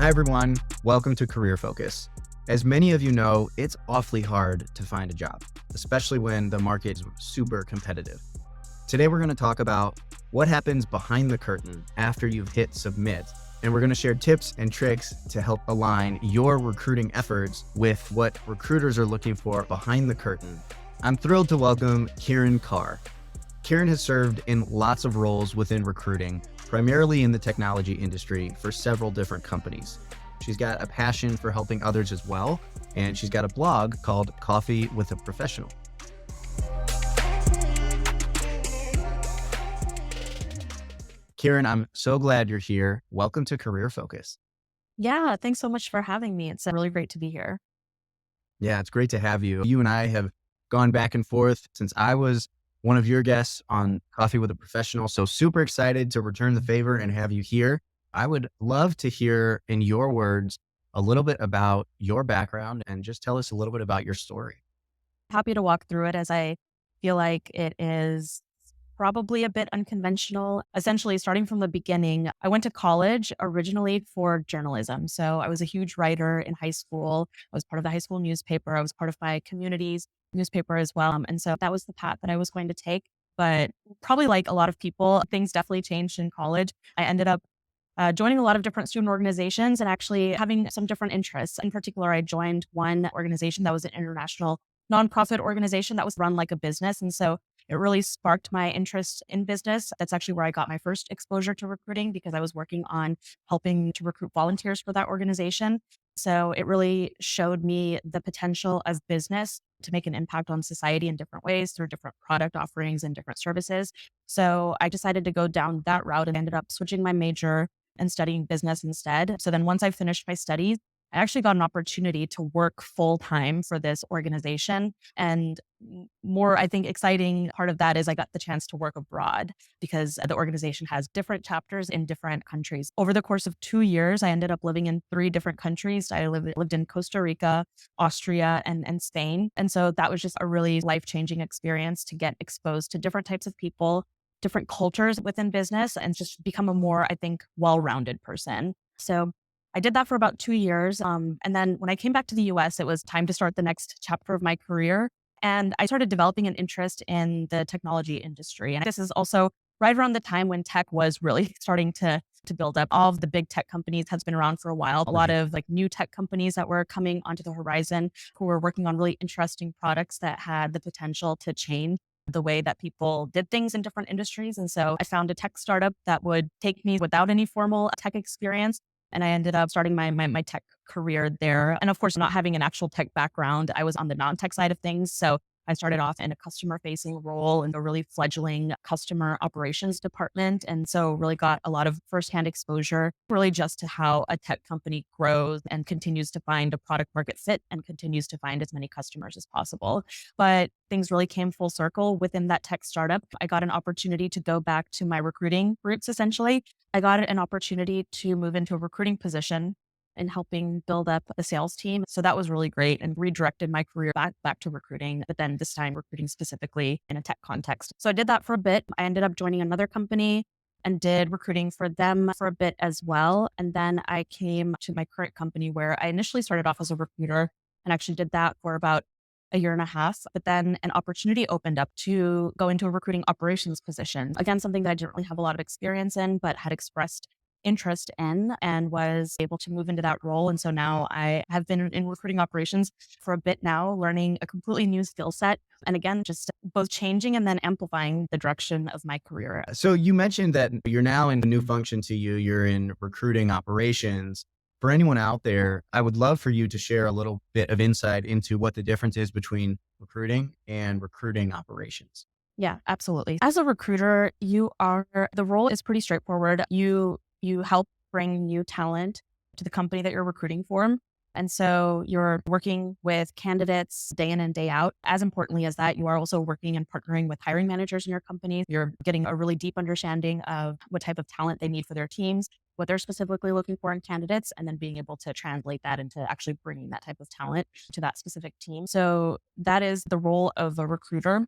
Hi, everyone. Welcome to Career Focus. As many of you know, it's awfully hard to find a job, especially when the market is super competitive. Today, we're going to talk about what happens behind the curtain after you've hit submit. And we're going to share tips and tricks to help align your recruiting efforts with what recruiters are looking for behind the curtain. I'm thrilled to welcome Kiran Kaur. Kiran has served in lots of roles within recruiting, primarily in the technology industry for several different companies. She's got a passion for helping others as well, and she's got a blog called Coffee with a Professional. Kiran, I'm so glad you're here. Welcome to Career Focus. Yeah, thanks so much for having me. It's really great to be here. Yeah, it's great to have you. You and I have gone back and forth since I was one of your guests on Coffee with a Professional. So super excited to return the favor and have you here. I would love to hear in your words a little bit about your background and just tell us a little bit about your story. Happy to walk through it as I feel like it is probably a bit unconventional. Essentially, starting from the beginning, I went to college originally for journalism. So I was a huge writer in high school. I was part of the high school newspaper. I was part of my community's newspaper as well. And so that was the path that I was going to take. But probably like a lot of people, things definitely changed in college. I ended up joining a lot of different student organizations and actually having some different interests. In particular, I joined one organization that was an international nonprofit organization that was run like a business. And so it really sparked my interest in business. That's actually where I got my first exposure to recruiting because I was working on helping to recruit volunteers for that organization. So it really showed me the potential of business to make an impact on society in different ways through different product offerings and different services. So I decided to go down that route and ended up switching my major and studying business instead. So then once I finished my studies, I actually got an opportunity to work full time for this organization. And more, I think, exciting part of that is I got the chance to work abroad because the organization has different chapters in different countries. Over the course of 2 years, I ended up living in 3 different countries. I lived in Costa Rica, Austria, and Spain. And so that was just a really life changing experience to get exposed to different types of people, different cultures within business, and just become a more, I think, well rounded person. So I did that for about 2 years. And then when I came back to the US, it was time to start the next chapter of my career. And I started developing an interest in the technology industry. And this is also right around the time when tech was really starting to build up. All of the big tech companies has been around for a while. A lot Right. of like new tech companies that were coming onto the horizon who were working on really interesting products that had the potential to change the way that people did things in different industries. And so I found a tech startup that would take me without any formal tech experience. And I ended up starting my tech career there. And of course, not having an actual tech background, I was on the non-tech side of things. So I started off in a customer facing role in a really fledgling customer operations department. And so really got a lot of firsthand exposure really just to how a tech company grows and continues to find a product market fit and continues to find as many customers as possible. But things really came full circle within that tech startup. I got an opportunity to go back to my recruiting roots essentially. I got an opportunity to move into a recruiting position and helping build up the sales team. So that was really great and redirected my career back to recruiting, but then this time recruiting specifically in a tech context. So I did that for a bit. I ended up joining another company and did recruiting for them for a bit as well. And then I came to my current company where I initially started off as a recruiter and actually did that for about a year and a half. But then an opportunity opened up to go into a recruiting operations position. Again, something that I didn't really have a lot of experience in, but had expressed interest in and was able to move into that role. And so now I have been in recruiting operations for a bit now, learning a completely new skill set. And again, just both changing and then amplifying the direction of my career. So you mentioned that you're now in a new function to you. You're in recruiting operations. For anyone out there, I would love for you to share a little bit of insight into what the difference is between recruiting and recruiting operations. Yeah, absolutely. As a recruiter, the role is pretty straightforward. You help bring new talent to the company that you're recruiting for. And so you're working with candidates day in and day out. As importantly as that, you are also working and partnering with hiring managers in your company. You're getting a really deep understanding of what type of talent they need for their teams, what they're specifically looking for in candidates, and then being able to translate that into actually bringing that type of talent to that specific team. So that is the role of a recruiter.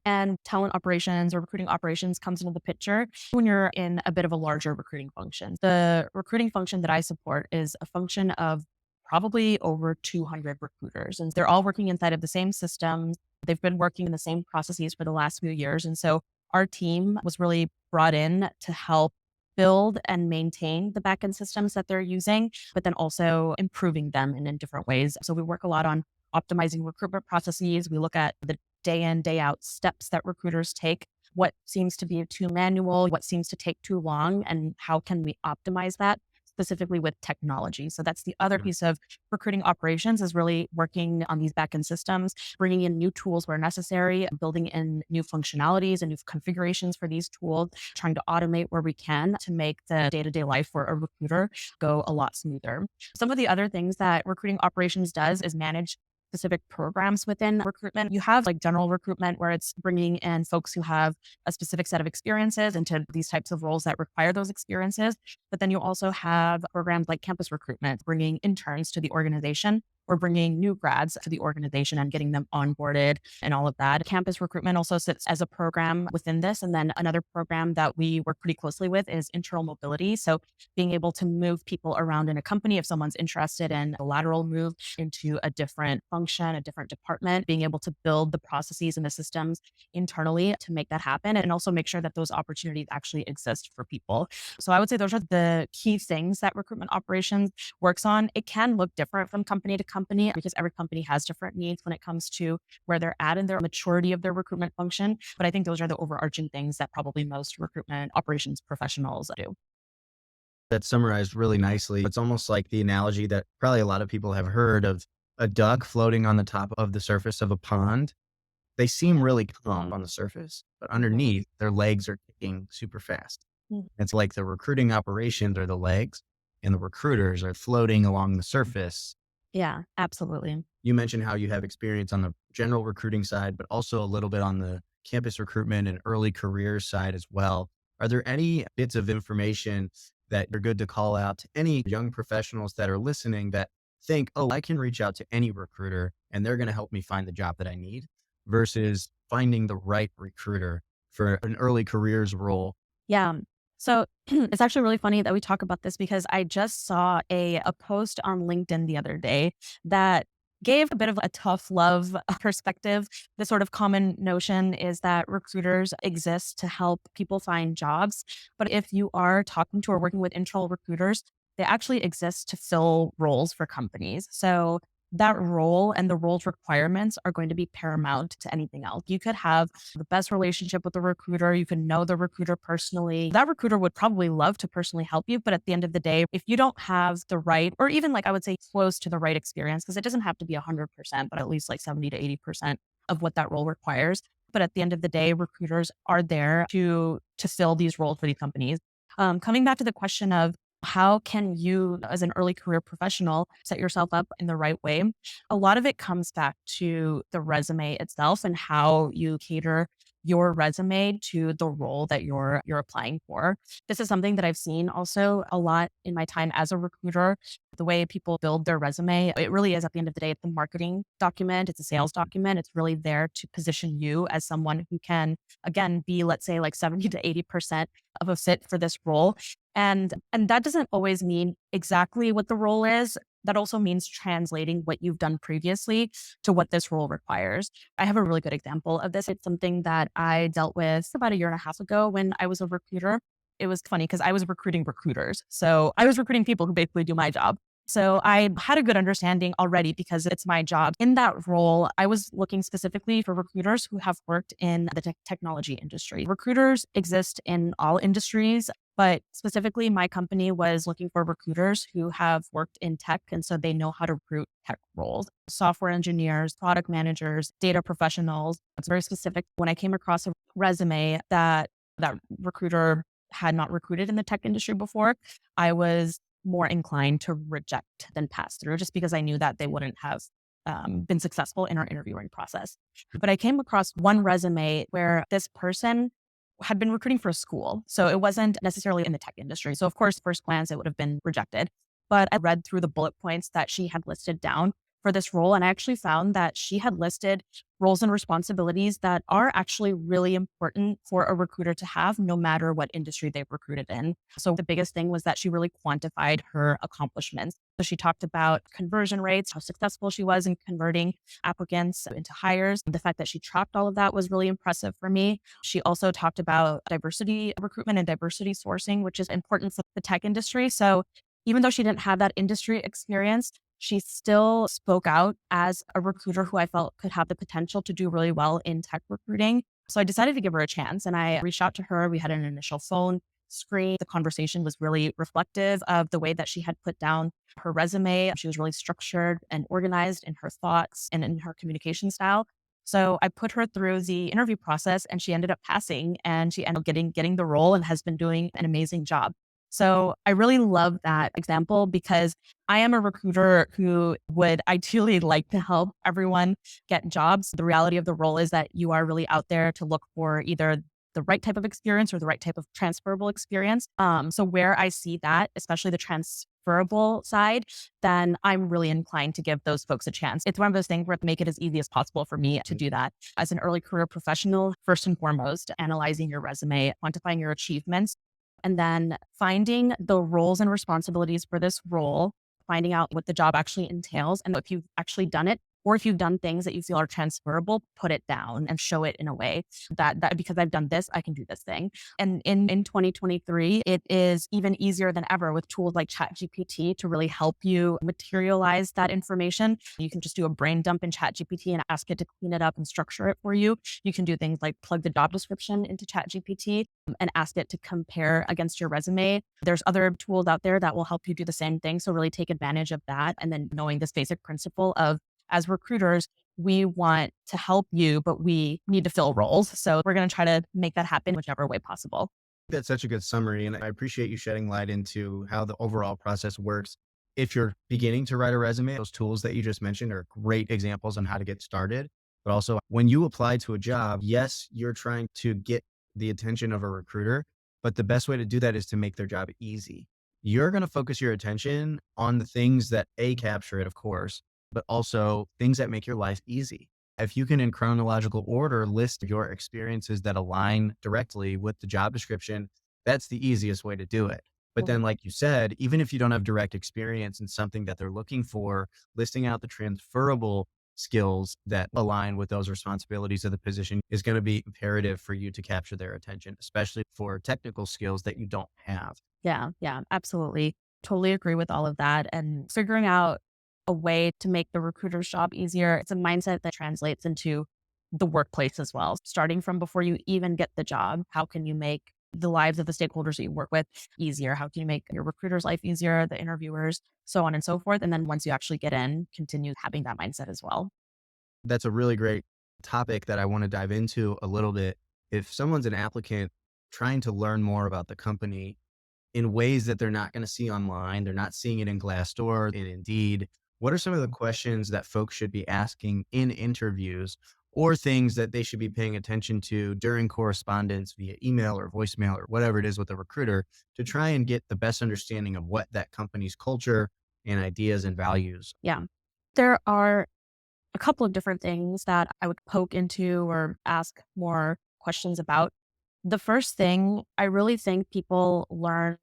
And talent operations or recruiting operations comes into the picture when you're in a bit of a larger recruiting function. The recruiting function that I support is a function of probably over 200 recruiters, and they're all working inside of the same systems. They've been working in the same processes for the last few years. And so our team was really brought in to help build and maintain the backend systems that they're using, but then also improving them in different ways. So we work a lot on optimizing recruitment processes. We look at the day in, day out steps that recruiters take, what seems to be too manual, what seems to take too long, and how can we optimize that specifically with technology. So that's the other piece of recruiting operations, is really working on these backend systems, bringing in new tools where necessary, building in new functionalities and new configurations for these tools, trying to automate where we can to make the day-to-day life for a recruiter go a lot smoother. Some of the other things that recruiting operations does is manage specific programs within recruitment. You have like general recruitment, where it's bringing in folks who have a specific set of experiences into these types of roles that require those experiences. But then you also have programs like campus recruitment, bringing interns to the organization or bringing new grads to the organization and getting them onboarded and all of that. Campus recruitment also sits as a program within this. And then another program that we work pretty closely with is internal mobility. So being able to move people around in a company, if someone's interested in a lateral move into a different function, a different department, being able to build the processes and the systems internally to make that happen, and also make sure that those opportunities actually exist for people. So I would say those are the key things that recruitment operations works on. It can look different from company to company because every company has different needs when it comes to where they're at in their maturity of their recruitment function. But I think those are the overarching things that probably most recruitment operations professionals do. That summarized really nicely. It's almost like the analogy that probably a lot of people have heard of a duck floating on the top of the surface of a pond. They seem really calm on the surface, but underneath, their legs are kicking super fast. Mhm. It's like the recruiting operations are the legs, and the recruiters are floating along the surface. Yeah, absolutely. You mentioned how you have experience on the general recruiting side, but also a little bit on the campus recruitment and early career side as well. Are there any bits of information that you're good to call out to any young professionals that are listening that think, oh, I can reach out to any recruiter and they're going to help me find the job that I need, versus finding the right recruiter for an early careers role? Yeah. So it's actually really funny that we talk about this because I just saw a post on LinkedIn the other day that gave a bit of a tough love perspective. The sort of common notion is that recruiters exist to help people find jobs. But if you are talking to or working with internal recruiters, they actually exist to fill roles for companies. So that role and the role's requirements are going to be paramount to anything else. You could have the best relationship with the recruiter. You can know the recruiter personally. That recruiter would probably love to personally help you. But at the end of the day, if you don't have the right, or even like I would say close to the right experience, because it doesn't have to be 100%, but at least like 70 to 80% of what that role requires. But at the end of the day, recruiters are there to fill these roles for these companies. Coming back to the question of how can you, as an early career professional, set yourself up in the right way? A lot of it comes back to the resume itself and how you cater your resume to the role that you're applying for. This is something that I've seen also a lot in my time as a recruiter. The way people build their resume, it really is at the end of the day, it's a marketing document, it's a sales document. It's really there to position you as someone who can, again, be, let's say, like 70 to 80% of a fit for this role. And that doesn't always mean exactly what the role is. That also means translating what you've done previously to what this role requires. I have a really good example of this. It's something that I dealt with about a year and a half ago when I was a recruiter. It was funny because I was recruiting recruiters. So I was recruiting people who basically do my job. So I had a good understanding already because it's my job. In that role, I was looking specifically for recruiters who have worked in the technology industry. Recruiters exist in all industries, but specifically my company was looking for recruiters who have worked in tech. And so they know how to recruit tech roles, software engineers, product managers, data professionals. It's very specific. When I came across a resume that recruiter had not recruited in the tech industry before, I was more inclined to reject than pass through, just because I knew that they wouldn't have been successful in our interviewing process. But I came across one resume where this person had been recruiting for a school. So it wasn't necessarily in the tech industry. So of course, first glance, it would have been rejected. But I read through the bullet points that she had listed down for this role. And I actually found that she had listed roles and responsibilities that are actually really important for a recruiter to have, no matter what industry they've recruited in. So the biggest thing was that she really quantified her accomplishments. So she talked about conversion rates, how successful she was in converting applicants into hires. The fact that she tracked all of that was really impressive for me. She also talked about diversity recruitment and diversity sourcing, which is important for the tech industry. So even though she didn't have that industry experience, she still spoke out as a recruiter who I felt could have the potential to do really well in tech recruiting. So I decided to give her a chance and I reached out to her. We had an initial phone screen. The conversation was really reflective of the way that she had put down her resume. She was really structured and organized in her thoughts and in her communication style. So I put her through the interview process and she ended up passing and she ended up getting the role and has been doing an amazing job. So I really love that example because I am a recruiter who would ideally like to help everyone get jobs. The reality of the role is that you are really out there to look for either the right type of experience or the right type of transferable experience. So where I see that, especially the transferable side, then I'm really inclined to give those folks a chance. It's one of those things where make it as easy as possible for me to do that. As an early career professional, first and foremost, analyzing your resume, quantifying your achievements, and then finding the roles and responsibilities for this role, finding out what the job actually entails. And if you've actually done it, or if you've done things that you feel are transferable, put it down and show it in a way that because I've done this, I can do this thing. And in 2023, it is even easier than ever with tools like Chat GPT to really help you materialize that information. You can just do a brain dump in Chat GPT and ask it to clean it up and structure it for you. You can do things like plug the job description into Chat GPT and ask it to compare against your resume. There's other tools out there that will help you do the same thing. So really take advantage of that. And then knowing this basic principle of as recruiters, we want to help you, but we need to fill roles. So we're going to try to make that happen whichever way possible. That's such a good summary. And I appreciate you shedding light into how the overall process works. If you're beginning to write a resume, those tools that you just mentioned are great examples on how to get started. But also, when you apply to a job, yes, you're trying to get the attention of a recruiter, but the best way to do that is to make their job easy. You're going to focus your attention on the things that capture it, of course, but also things that make your life easy. If you can, in chronological order, list your experiences that align directly with the job description, that's the easiest way to do it. But then, like you said, even if you don't have direct experience in something that they're looking for, listing out the transferable skills that align with those responsibilities of the position is going to be imperative for you to capture their attention, especially for technical skills that you don't have. Yeah, absolutely. Totally agree with all of that. And figuring out a way to make the recruiter's job easier. It's a mindset that translates into the workplace as well. Starting from before you even get the job, how can you make the lives of the stakeholders that you work with easier? How can you make your recruiter's life easier, the interviewers, so on and so forth? And then once you actually get in, continue having that mindset as well. That's a really great topic that I want to dive into a little bit. If someone's an applicant trying to learn more about the company in ways that they're not going to see online, they're not seeing it in Glassdoor, in Indeed, what are some of the questions that folks should be asking in interviews or things that they should be paying attention to during correspondence via email or voicemail or whatever it is with a recruiter to try and get the best understanding of what that company's culture and ideas and values? Yeah. There are a couple of different things that I would poke into or ask more questions about. The first thing, I really think people learn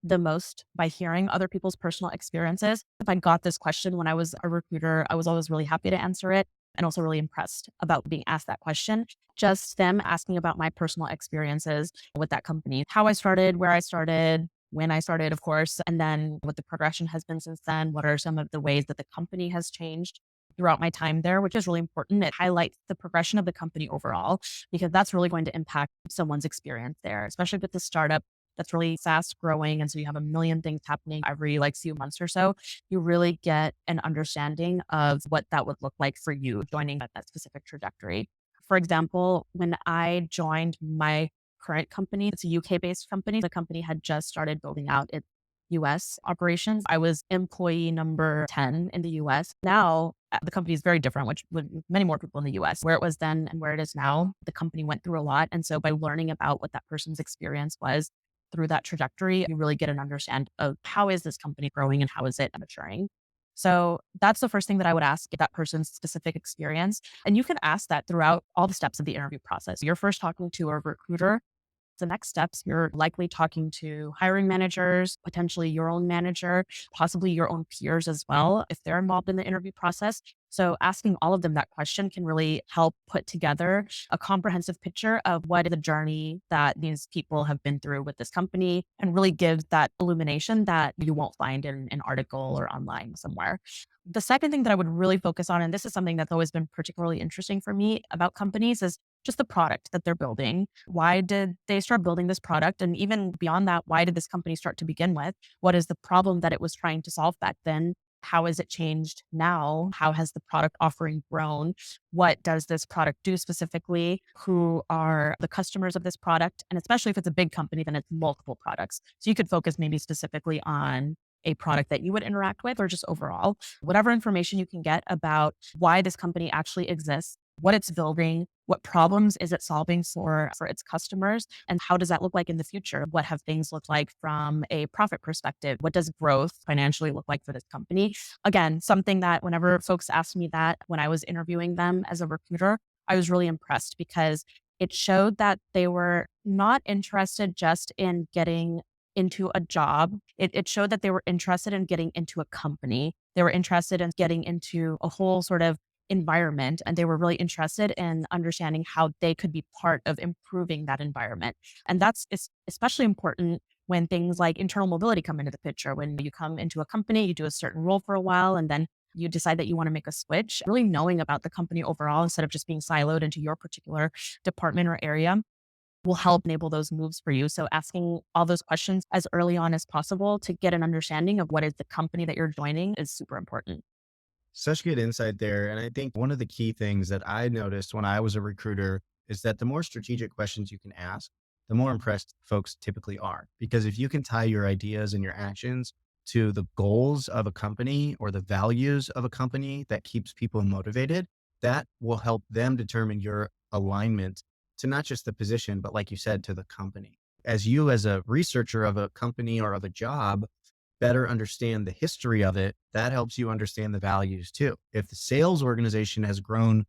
the most by hearing other people's personal experiences. If I got this question when I was a recruiter, I was always really happy to answer it and also really impressed about being asked that question. Just them asking about my personal experiences with that company, how I started, where I started, when I started, of course, and then what the progression has been since then. What are some of the ways that the company has changed throughout my time there, which is really important. It highlights the progression of the company overall, because that's really going to impact someone's experience there, especially with the startup that's really fast growing. And so you have a million things happening every like few months or so. You really get an understanding of what that would look like for you joining that specific trajectory. For example, when I joined my current company, it's a UK based company. The company had just started building out its US operations. I was employee number 10 in the US. Now, the company is very different, which with many more people in the US. Where it was then and where it is now, the company went through a lot. And so by learning about what that person's experience was through that trajectory, you really get an understand of how is this company growing and how is it maturing. So that's the first thing that I would ask that person's specific experience. And you can ask that throughout all the steps of the interview process. You're first talking to a recruiter. The next steps, you're likely talking to hiring managers, potentially your own manager, possibly your own peers as well, if they're involved in the interview process. So asking all of them that question can really help put together a comprehensive picture of what the journey that these people have been through with this company and really gives that illumination that you won't find in an article or online somewhere. The second thing that I would really focus on, and this is something that's always been particularly interesting for me about companies, is just the product that they're building. Why did they start building this product? And even beyond that, why did this company start to begin with? What is the problem that it was trying to solve back then? How has it changed now? How has the product offering grown? What does this product do specifically? Who are the customers of this product? And especially if it's a big company, then it's multiple products. So you could focus maybe specifically on a product that you would interact with or just overall, whatever information you can get about why this company actually exists, what it's building, what problems is it solving for its customers, and how does that look like in the future? What have things looked like from a profit perspective? What does growth financially look like for this company? Again, something that whenever folks asked me that when I was interviewing them as a recruiter, I was really impressed because it showed that they were not interested just in getting into a job. It showed that they were interested in getting into a company. They were interested in getting into a whole sort of environment, and they were really interested in understanding how they could be part of improving that environment. And that's especially important when things like internal mobility come into the picture. When you come into a company, you do a certain role for a while, and then you decide that you want to make a switch. Really knowing about the company overall instead of just being siloed into your particular department or area will help enable those moves for you. So asking all those questions as early on as possible to get an understanding of what is the company that you're joining is super important. Such good insight there. And I think one of the key things that I noticed when I was a recruiter is that the more strategic questions you can ask, the more impressed folks typically are. Because if you can tie your ideas and your actions to the goals of a company or the values of a company that keeps people motivated, that will help them determine your alignment to not just the position, but like you said, to the company. As you, as a researcher of a company or of a job, better understand the history of it, that helps you understand the values too. If the sales organization has grown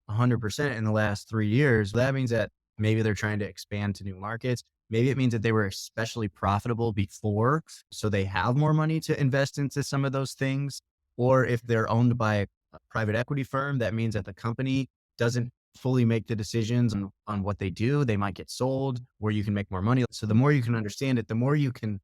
100% in the last 3 years, that means that maybe they're trying to expand to new markets. Maybe it means that they were especially profitable before, so they have more money to invest into some of those things. Or if they're owned by a private equity firm, that means that the company doesn't fully make the decisions on what they do. They might get sold where you can make more money. So the more you can understand it, the more you can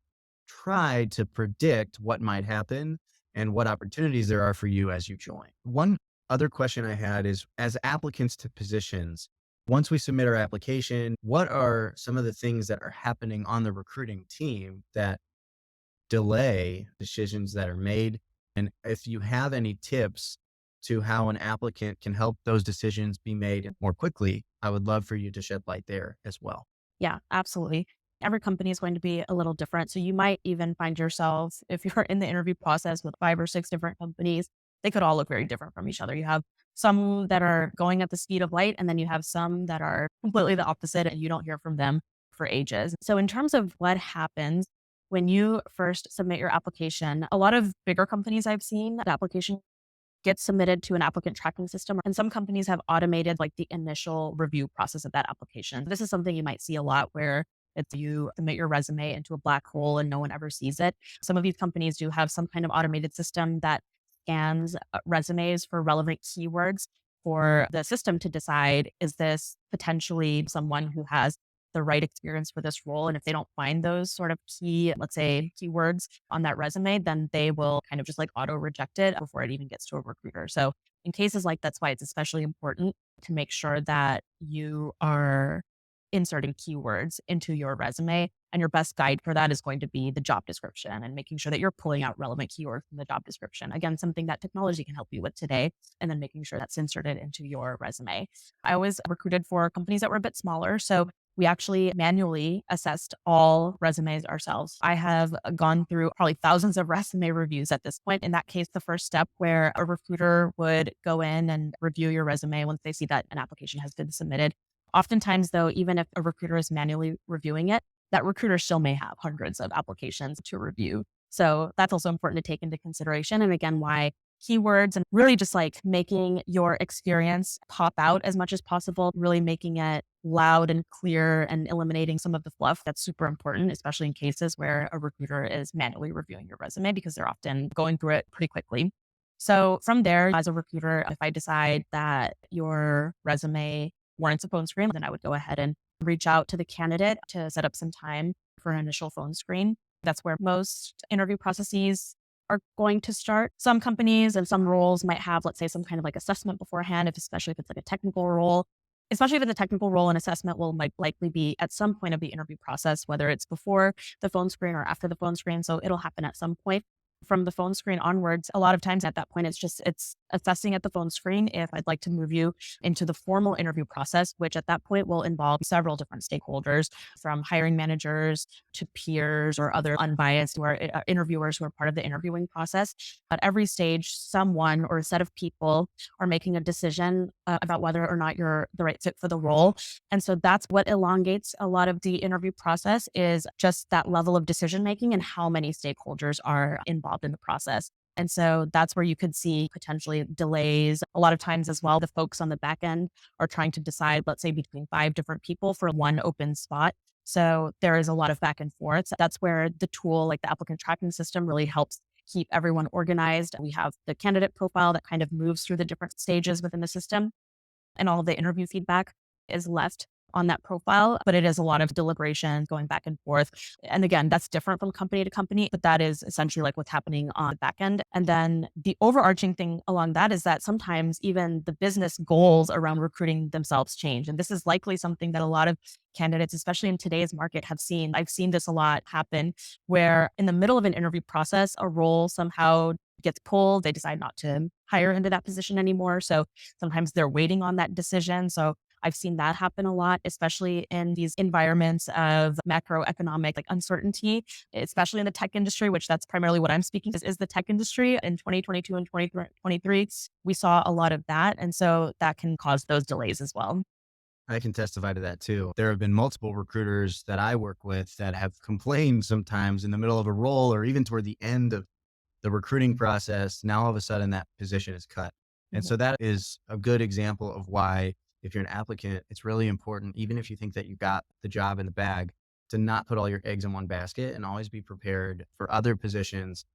try to predict what might happen and what opportunities there are for you as you join. One other question I had is, as applicants to positions, once we submit our application, what are some of the things that are happening on the recruiting team that delay decisions that are made? And if you have any tips to how an applicant can help those decisions be made more quickly, I would love for you to shed light there as well. Yeah, absolutely. Every company is going to be a little different. So you might even find yourself, if you're in the interview process with 5 or 6 different companies, they could all look very different from each other. You have some that are going at the speed of light, and then you have some that are completely the opposite, and you don't hear from them for ages. So, in terms of what happens when you first submit your application, a lot of bigger companies I've seen, the application gets submitted to an applicant tracking system. And some companies have automated like the initial review process of that application. This is something you might see a lot where it's you submit your resume into a black hole and no one ever sees it. Some of these companies do have some kind of automated system that scans resumes for relevant keywords for the system to decide, is this potentially someone who has the right experience for this role? And if they don't find those sort of key, let's say, keywords on that resume, then they will kind of just like auto reject it before it even gets to a recruiter. So in cases like that's why it's especially important to make sure that you are inserting keywords into your resume. And your best guide for that is going to be the job description and making sure that you're pulling out relevant keywords from the job description. Again, something that technology can help you with today, and then making sure that's inserted into your resume. I always recruited for companies that were a bit smaller. So we actually manually assessed all resumes ourselves. I have gone through probably thousands of resume reviews at this point. In that case, the first step where a recruiter would go in and review your resume once they see that an application has been submitted. Oftentimes, though, even if a recruiter is manually reviewing it, that recruiter still may have hundreds of applications to review. So that's also important to take into consideration. And again, why keywords and really just like making your experience pop out as much as possible, really making it loud and clear and eliminating some of the fluff. That's super important, especially in cases where a recruiter is manually reviewing your resume because they're often going through it pretty quickly. So from there, as a recruiter, if I decide that your resume warrants a phone screen, then I would go ahead and reach out to the candidate to set up some time for an initial phone screen. That's where most interview processes are going to start. Some companies and some roles might have, let's say, some kind of like assessment beforehand, especially if it's like a technical role. Especially if it's a technical role, an assessment might likely be at some point of the interview process, whether it's before the phone screen or after the phone screen. So it'll happen at some point. From the phone screen onwards, a lot of times at that point, it's assessing at the phone screen if I'd like to move you into the formal interview process, which at that point will involve several different stakeholders, from hiring managers to peers or other unbiased or interviewers who are part of the interviewing process. At every stage, someone or a set of people are making a decision about whether or not you're the right fit for the role. And so that's what elongates a lot of the interview process, is just that level of decision making and how many stakeholders are involved in the process. And so that's where you could see potentially delays. A lot of times as well, the folks on the back end are trying to decide, let's say, between 5 different people for one open spot. So there is a lot of back and forth. That's where the tool, like the applicant tracking system, really helps keep everyone organized. We have the candidate profile that kind of moves through the different stages within the system, and all of the interview feedback is left on that profile, but it is a lot of deliberation going back and forth. And again, that's different from company to company, but that is essentially like what's happening on the back end. And then the overarching thing along that is that sometimes even the business goals around recruiting themselves change. And this is likely something that a lot of candidates, especially in today's market, have seen. I've seen this a lot happen, where in the middle of an interview process, a role somehow gets pulled. They decide not to hire into that position anymore. So sometimes they're waiting on that decision. So I've seen that happen a lot, especially in these environments of macroeconomic like uncertainty, especially in the tech industry, which that's primarily what I'm speaking is the tech industry. In 2022 and 2023, we saw a lot of that. And so that can cause those delays as well. I can testify to that too. There have been multiple recruiters that I work with that have complained sometimes in the middle of a role or even toward the end of the recruiting process. Now, all of a sudden, that position is cut. And Mhm. so that is a good example of why, if you're an applicant, it's really important, even if you think that you got the job in the bag, to not put all your eggs in one basket and always be prepared for other positions.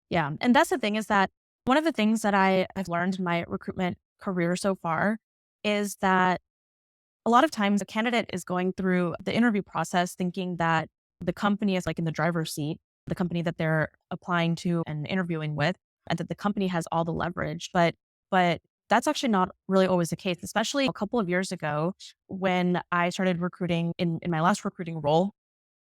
Yeah. And that's the thing, is that one of the things that I've learned in my recruitment career so far is that a lot of times a candidate is going through the interview process thinking that the company is like in the driver's seat, the company that they're applying to and interviewing with, and that the company has all the leverage. But that's actually not really always the case, especially a couple of years ago when I started recruiting in my last recruiting role.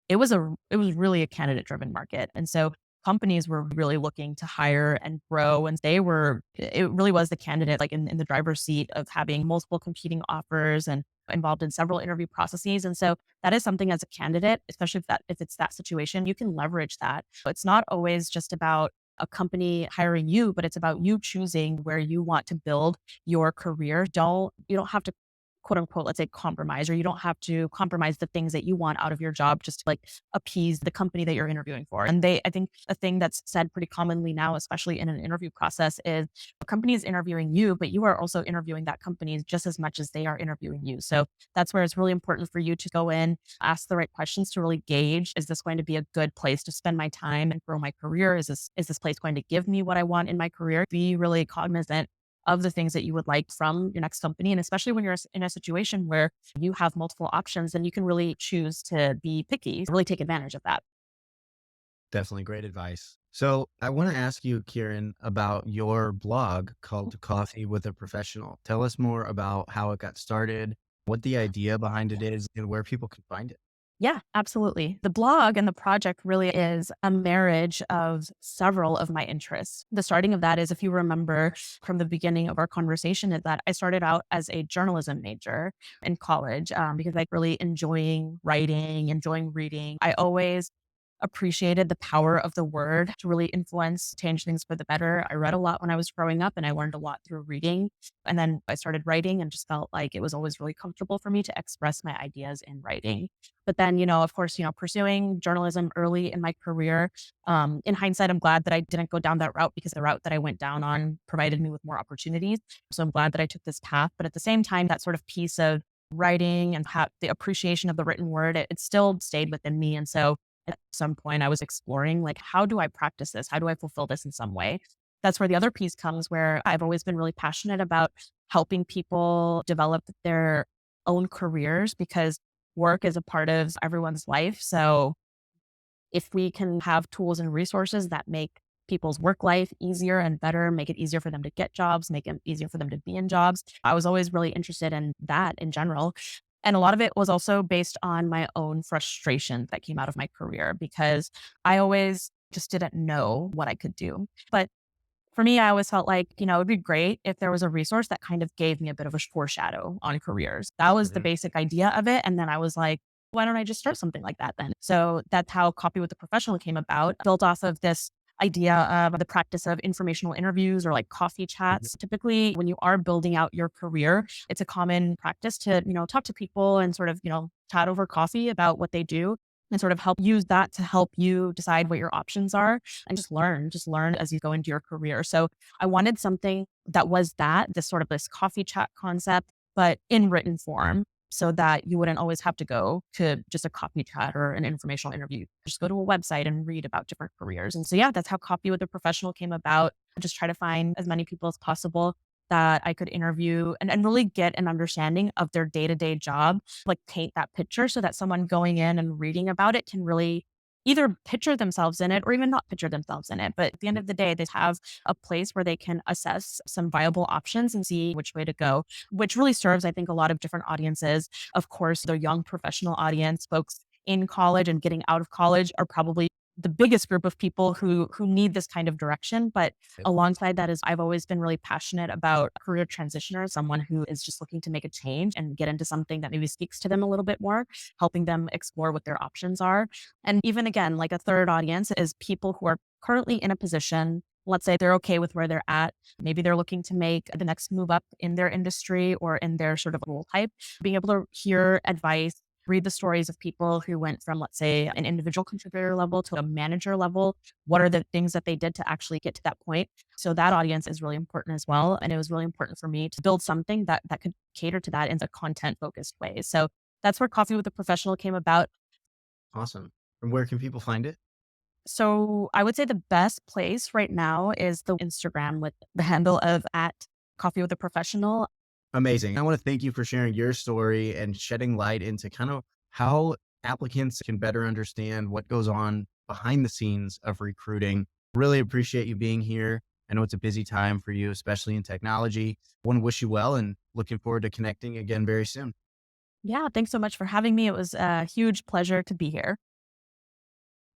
It was really a candidate driven market. And so companies were really looking to hire and grow, and it really was the candidate like in the driver's seat of having multiple competing offers and involved in several interview processes. And so that is something, as a candidate, especially if it's that situation, you can leverage that. It's not always just about a company hiring you, but it's about you choosing where you want to build your career. You don't have to, quote unquote, let's say, compromise, or you don't have to compromise the things that you want out of your job just to like appease the company that you're interviewing for. And I think a thing that's said pretty commonly now, especially in an interview process, is a company is interviewing you, but you are also interviewing that company just as much as they are interviewing you. So that's where it's really important for you to go in, ask the right questions to really gauge, is this going to be a good place to spend my time and grow my career? Is this place going to give me what I want in my career? Be really cognizant of the things that you would like from your next company. And especially when you're in a situation where you have multiple options, then you can really choose to be picky, really take advantage of that. Definitely great advice. So I want to ask you, Kiran, about your blog called Coffee with a Professional. Tell us more about how it got started, what the idea behind it is, and where people can find it. Yeah, absolutely. The blog and the project really is a marriage of several of my interests. The starting of that is, if you remember from the beginning of our conversation, is that I started out as a journalism major in college, because I really enjoying writing, enjoying reading. I always appreciated the power of the word to really influence, change things for the better. I read a lot when I was growing up and I learned a lot through reading. And then I started writing and just felt like it was always really comfortable for me to express my ideas in writing. But then, of course, pursuing journalism early in my career, in hindsight, I'm glad that I didn't go down that route because the route that I went down on provided me with more opportunities. So I'm glad that I took this path. But at the same time, that sort of piece of writing and the appreciation of the written word, it still stayed within me. And so at some point I was exploring, like, how do I practice this? How do I fulfill this in some way? That's where the other piece comes, where I've always been really passionate about helping people develop their own careers because work is a part of everyone's life. So if we can have tools and resources that make people's work life easier and better, make it easier for them to get jobs, make it easier for them to be in jobs, I was always really interested in that in general. And a lot of it was also based on my own frustration that came out of my career because I always just didn't know what I could do. But for me, I always felt like, it'd be great if there was a resource that kind of gave me a bit of a foreshadow on careers. That was the Mhm. basic idea of it. And then I was like, why don't I just start something like that then? So that's how Copy with the Professional came about, built off of this idea of the practice of informational interviews or like coffee Mhm. chats. Typically, when you are building out your career, it's a common practice to, talk to people and sort of, chat over coffee about what they do and sort of help use that to help you decide what your options are and just learn as you go into your career. So I wanted something that was this sort of this coffee chat concept, but in written form so that you wouldn't always have to go to just a coffee chat or an informational interview. Just go to a website and read about different careers. And so, yeah, that's how Copy with a Professional came about. Just try to find as many people as possible that I could interview and really get an understanding of their day-to-day job, like paint that picture so that someone going in and reading about it can really either picture themselves in it or even not picture themselves in it. But at the end of the day, they have a place where they can assess some viable options and see which way to go, which really serves, I think, a lot of different audiences. Of course, the young professional audience, folks in college and getting out of college are probably the biggest group of people who need this kind of direction. But Yep. alongside that is I've always been really passionate about career transitioners, someone who is just looking to make a change and get into something that maybe speaks to them a little bit more, helping them explore what their options are. And even again, like a third audience is people who are currently in a position. Let's say they're okay with where they're at. Maybe they're looking to make the next move up in their industry or in their sort of role type. Being able to hear advice, read the stories of people who went from, let's say, an individual contributor level to a manager level. What are the things that they did to actually get to that point? So that audience is really important as well. And it was really important for me to build something that could cater to that in a content focused way. So that's where Coffee with a Professional came about. Awesome. And where can people find it? So I would say the best place right now is the Instagram with the handle of at Coffee with a Professional. Amazing. I want to thank you for sharing your story and shedding light into kind of how applicants can better understand what goes on behind the scenes of recruiting. Really appreciate you being here. I know it's a busy time for you, especially in technology. Want to wish you well and looking forward to connecting again very soon. Yeah, thanks so much for having me. It was a huge pleasure to be here.